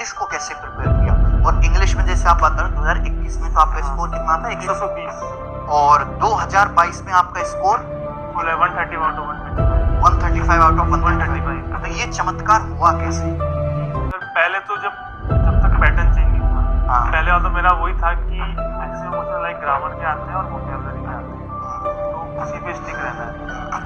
English को कैसे prepare किया? और इंग्लिश में जैसे आप बता रहे 2021 में तो आपका स्कोर कितना था? 120 और 2022 में आपका score 135 out of 135 out of 135। तो ये चमत्कार हुआ कैसे? सर पहले तो जब तक पैटर्न चेंज नहीं हुआ, हाँ। पहले वाला तो मेरा वही था कि मैक्सिमम मुझे लाइक ग्रामर के आते हैं और वोकैबुलरी के आते हैं, तो उसी पे स्टिक रहना है।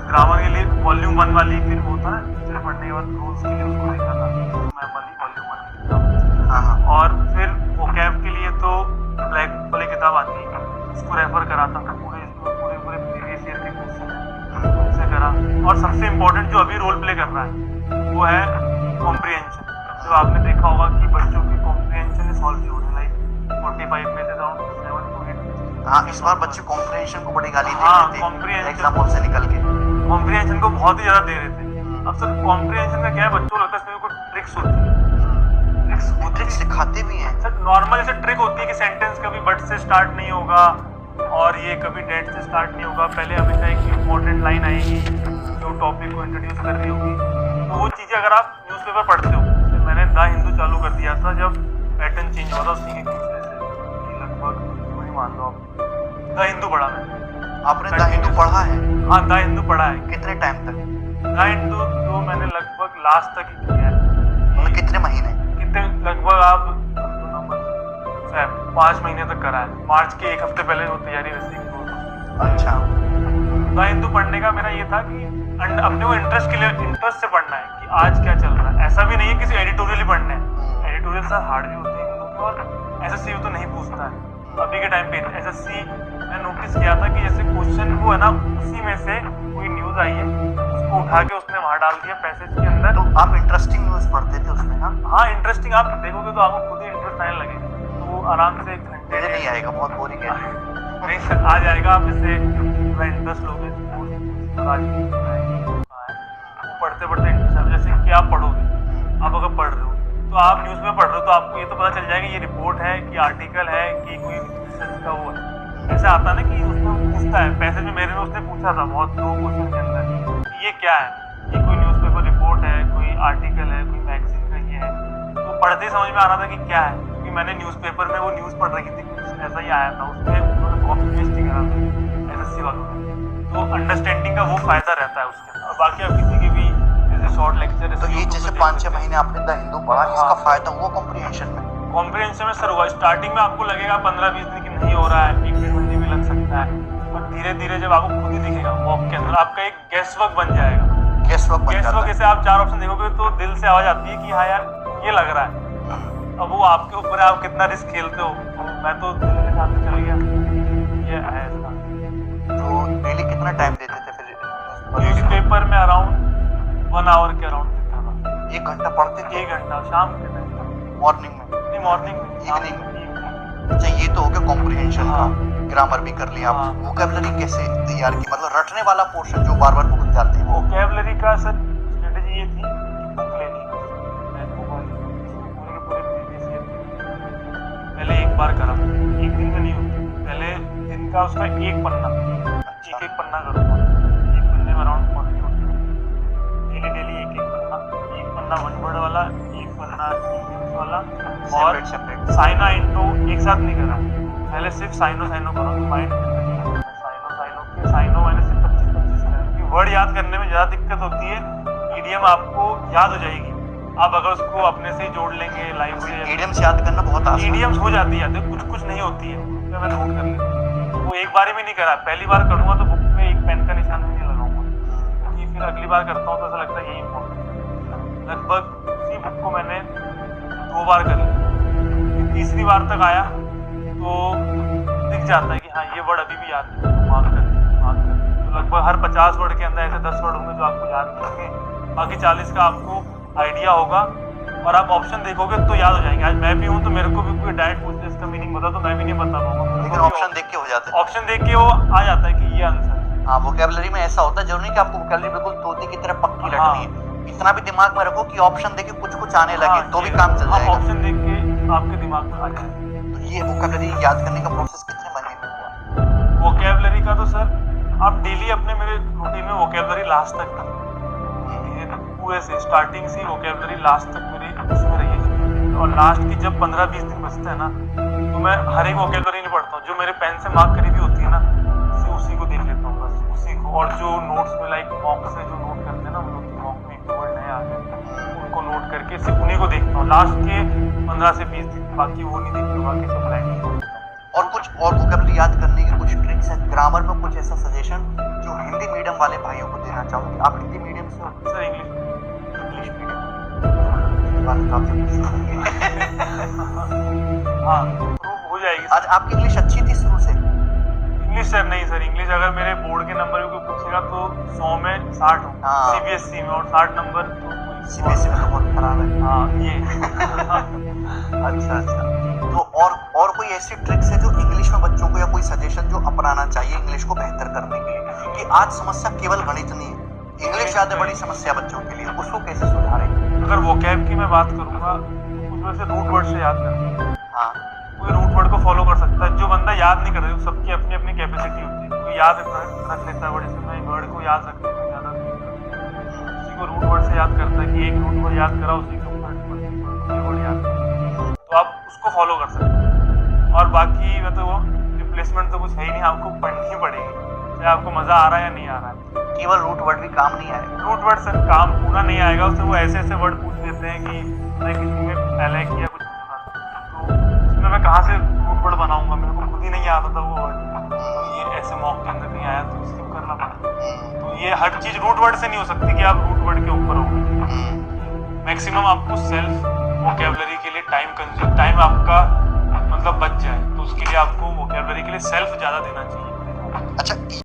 ग्रामर के लिए वॉल्यूम 1 वाली फिर होता है पिक्चर पढ़ने के बाद रूल्स के लिए उसको देखा था, तो मैं वाली वॉल्यूम 1 की किताब, हाँ। और फिर वोकैब के लिए तो ब्लैक वाली किताब आती है, उसको रेफर कराता था, पूरे प्रीवियस ईयर के क्वेश्चन उनसे करा। और सबसे इम्पोर्टेंट जो अभी रोल प्ले कर रहा है वो है कॉम्प्रिहेंशन। जो आपने देखा होगा कि बच्चों की कॉम्प्रिहेंशन सॉल्व नहीं हो रही, लाइक 45 में से अराउंड 7 to 8। हाँ, इस बार बच्चे कॉम्प्रिहेंशन को बड़ी गाली दे हाँ, रहे थे comprehension। एग्जाम्पल से निकल के। कॉम्प्रिहेंशन को बहुत ही ज्यादा दे रहे थे। अब सर कॉम्प्रिहेंशन का क्या है, बच्चों को लगता है इसमें कोई ट्रिक्स होती है, ट्रिक्स सिखाते भी हैं। सर नॉर्मल जैसे ट्रिक होती है कि सेंटेंस कभी बट से स्टार्ट नहीं होगा और ये कभी डेट से स्टार्ट नहीं होगा, पहले हमेशा एक इम्पोर्टेंट लाइन आएगी जो टॉपिक को इंट्रोड्यूस कर रही होगी। तो वो चीज़ें अगर आप न्यूज़पेपर पढ़ते हो, तो मैंने द हिंदू चालू कर दिया था जब पैटर्न चेंज हुआ था उसी के पिछले से, लगभग वही मान लो आप। द हिंदू पढ़ा मैं। आपने द हिंदू पढ़ा है? हाँ, द हिंदू पढ़ा है। कितने टाइम तक? द हिंदू तो मैंने लगभग लास्ट तक ही किया है। मतलब कितने महीने? कितने, लगभग आप 5 महीने तक करा है। मार्च के 1 हफ्ते पहले वो तैयारी वैसे ही हो। अच्छा। द हिंदू पढ़ने का मेरा ये था कि अपने को इंटरेस्ट के लिए इंटरेस्ट से पढ़ना है कि आज क्या चल रहा है। ऐसा भी नहीं है किसी एडिटोरियल ही पढ़ना है, एडिटोरियल सर हार्ड भी होते हैं हिंदू के, और एसएससी तो नहीं पूछता है अभी के टाइम पे। एसएससी मैं नोटिस किया था कि जैसे क्वेश्चन वो है ना, उसी में से कोई न्यूज आई है उसको उठा के उसने वहां डाल दिया पैसेज के अंदर। तो आप इंटरेस्टिंग न्यूज पढ़ते थे उसमें? हाँ, इंटरेस्टिंग आप देखोगे तो आपको खुद ही इंटरेस्ट आने लगेगा, तो वो आराम से 1 घंटे मुझे नहीं आएगा, बहुत बोरिंग है। नहीं सर, आ जाएगा। आप जैसे इंटरेस्ट लोगे पढ़ते पढ़ते इंटरेस्ट, जैसे कि आप पढ़ोगे, आप अगर पढ़ रहे हो तो आप न्यूज़ में पढ़ रहे हो तो आपको ये तो पता चल जाएगा ये रिपोर्ट है कि आर्टिकल है कि कोई रिसर्च का वो है। ऐसा आता है ना कि उसमें पूछता है पैसेज में, मेरे में उसने पूछा था बहुत 2 क्वेश्चन के अंदर, ये क्या है, ये कोई न्यूज़पेपर रिपोर्ट है, कोई आर्टिकल है, कोई मैगजीन का ये है। तो पढ़ते ही समझ में आ रहा था कि क्या है, क्योंकि मैंने न्यूज़पेपर में वो न्यूज़ पढ़ रही थी, कुछ ऐसा ही आया था, उसमें उन्होंने कॉपी पेस्ट ही करा था एसएससी वालों ने। तो अंडरस्टैंडिंग का वो फायदा रहता है उसके अंदर। और बाकी आप किसी की भी जैसे शॉर्ट लेक्चर, तो ये जैसे 5-6 महीने आपने द हिंदू पढ़ा, इसका फायदा हुआ कॉम्प्रिहेंशन में? कॉम्प्रिहेंशन में सर हुआ। स्टार्टिंग में आपको लगेगा 15-20 दिन की नहीं हो रहा है, 1-1.5 महीने भी लग सकता है, और धीरे धीरे जब आपको खुद ही दिखेगा वॉक के अंदर, आपका एक गैस वर्क बन जाएगा। गैस वर्क जैसे आप 4 ऑप्शन देखोगे तो दिल से आवाज आती है कि हाँ यार ये लग रहा है। अब वो आपके ऊपर है, आप कितना रिस्क खेलते हो। मैं तो दिल के साथ चल गया, ये है इसका। तो डेली कितना टाइम देते थे फिर? न्यूज़पेपर में अराउंड 1 आवर के अराउंड देता था। 1 घंटा पढ़ते थे? 1 घंटा शाम के टाइम। मॉर्निंग में? नहीं, मॉर्निंग में, इवनिंग में। अच्छा, ये तो हो गया कॉम्प्रिहेंशन का। ग्रामर भी कर लिया। हाँ। वोकैबुलरी कैसे तैयार की? मतलब रटने वाला पोर्शन जो बार बार भूल जाते हैं। वोकैबुलरी का सर स्ट्रेटेजी ये थी कि बुक लेनी है, पूरे प्रीवियस ईयर की पहले एक बार करा, 1 दिन में नहीं होती, पहले दिन का उसका 1 पन्ना, एक पन्ना करूँगा, 1 पन्ने में अराउंड 40 होती है। डेली 1 पन्ना 1 वर्ड वाला, 1 पन्ना इंग्लिश वाला, और साइना इंटो एक साथ नहीं करा, पहले सिर्फ साइनो करो तो माइंड साइनो मैंने सिर्फ 25 करा। वर्ड याद करने में ज़्यादा दिक्कत होती है, ईडीएम आपको याद हो जाएगी, आप अगर उसको अपने से ही जोड़ लेंगे लाइव से। ईडीएम्स याद करना बहुत आसान है। ईडीएम्स हो जाती है, कुछ नहीं होती है, उसमें मैं नोट कर लेता हूँ। वो एक बार में नहीं करा, पहली बार करूँगा तो बुक में एक पेन का निशान भी नहीं लगाऊंगा, क्योंकि फिर अगली बार करता हूँ तो ऐसा लगता है यही इम्पोर्टेंट। लगभग उसी बुक को मैंने 2 बार कर लिया, तीसरी बार तक आया तो दिख जाता है कि हाँ ये वर्ड अभी भी याद है, मार्क कर। तो लगभग हर 50 वर्ड के अंदर ऐसे 10 वर्ड होंगे जो आपको याद नहीं होंगे, बाकी 40 का आपको आइडिया होगा, और आप ऑप्शन देखोगे तो याद हो जाएंगे। आज मैं भी हूँ तो मेरे को भी कोई डायरेक्ट पूछते इसका मीनिंग बता तो मैं भी नहीं बता पाऊंगा, लेकिन ऑप्शन देख के हो जाते हैं। ऑप्शन देख के वो आ जाता है कि ये आंसर। हाँ, वोकैबुलरी में ऐसा होता है, जरूरी नहीं कि आपको वोकैबुलरी बिल्कुल तोते की तरह पक्की रखनी है, इतना भी दिमाग में रखो कि ऑप्शन देख के कुछ आने लगे तो भी काम चल जाएगा। ऑप्शन देख के आपके दिमाग में आ जाए। तो ये वोकैबुलरी याद करने का प्रोसेस कितने महीने में हुआ? वोकैबुलरी का तो सर आप डेली अपने मेरे रूटीन में वोकैबुलरी लास्ट तक पूरे से स्टार्टिंग से वोकैबुलरी लास्ट तक मेरी उसमें रही है। और लास्ट की जब 15-20 दिन बचते हैं ना, तो मैं हर एक वोकैबुलरी नहीं पढ़ता हूँ, जो मेरे पेन से मार्क करी हुई होती है ना, उसी को देख लेता हूँ बस, उसी को। और जो नोट्स में लाइक मॉक से जो नोट करते हैं ना, हम लोग मॉक में एक वर्ड नया आ गया, उनको नोट करके सिर्फ उन्हीं को देखता हूँ लास्ट के 15 से 20 दिन, बाकी वो नहीं देखता, बाकी सब ब्लाइंड। और कुछ और वोकैबुलरी याद करने की कुछ ट्रिक्स है, ग्रामर में कुछ ऐसा सजेशन जो हिंदी मीडियम वाले भाइयों को देना चाहूँगी? आप हिंदी मीडियम से हो? सर इंग्लिश मीडियम बात तो आपसे पूछूंगी। हाँ प्रूव हो जाएगी। आज आपकी इंग्लिश अच्छी थी शुरू से? इंग्लिश सर नहीं सर, इंग्लिश अगर मेरे बोर्ड के नंबर को पूछेगा तो 100 में 60 हूँ सीबीएसई में, और 60 नंबर तो सीबीएसई में तो बहुत खराब है। हाँ ये अच्छा अच्छा। तो और कोई ऐसी ट्रिक्स है जो इंग्लिश में बच्चों को, या कोई सजेशन जो अपनाना चाहिए इंग्लिश को बेहतर करने के लिए? कि आज समस्या केवल गणित नहीं है, इंग्लिश ज्यादा बड़ी समस्या बच्चों के लिए, उसको कैसे सुधारें? अगर वोकैब की मैं बात करूंगा तो कुछ वैसे रूट वर्ड से याद करते हैं। हाँ, कोई रूट वर्ड को फॉलो कर सकता है, जो बंदा याद नहीं कर रहा है, सबकी अपनी अपनी कैपेसिटी होती है, कोई याद रख लेता है बड़े से, मैं वर्ड को याद रखने में ज़्यादा किसी को रूट वर्ड से याद करता है कि एक रूट वर्ड याद करा, उसी के ऊपर वर्ड याद करा, तो आप उसको फॉलो कर सकते हैं। और बाकी मतलब वो रिप्लेसमेंट तो कुछ है ही नहीं, आपको पढ़नी पड़ेगी, चाहे आपको मज़ा आ रहा है या नहीं आ रहा है। केवल रूट वर्ड भी काम नहीं आएगा। रूट वर्ड सर काम पूरा नहीं आएगा, उससे वो ऐसे ऐसे वर्ड पूछ लेते हैं कि मैं किसी में पहले किया कुछ, तो उसमें मैं कहाँ से रूट वर्ड बनाऊंगा, मेरे को खुद ही नहीं आता था वो वर्ड, तो ये ऐसे मॉक के अंदर नहीं आया तो स्किप करना पड़ा। तो ये हर चीज़ रूट वर्ड से नहीं हो सकती कि आप रूट वर्ड के ऊपर हो। मैक्सिमम आपको सेल्फ वोकैबुलरी के लिए टाइम आपका मतलब बच जाए, तो उसके लिए आपको वोकैबुलरी के लिए सेल्फ ज़्यादा देना चाहिए। अच्छा।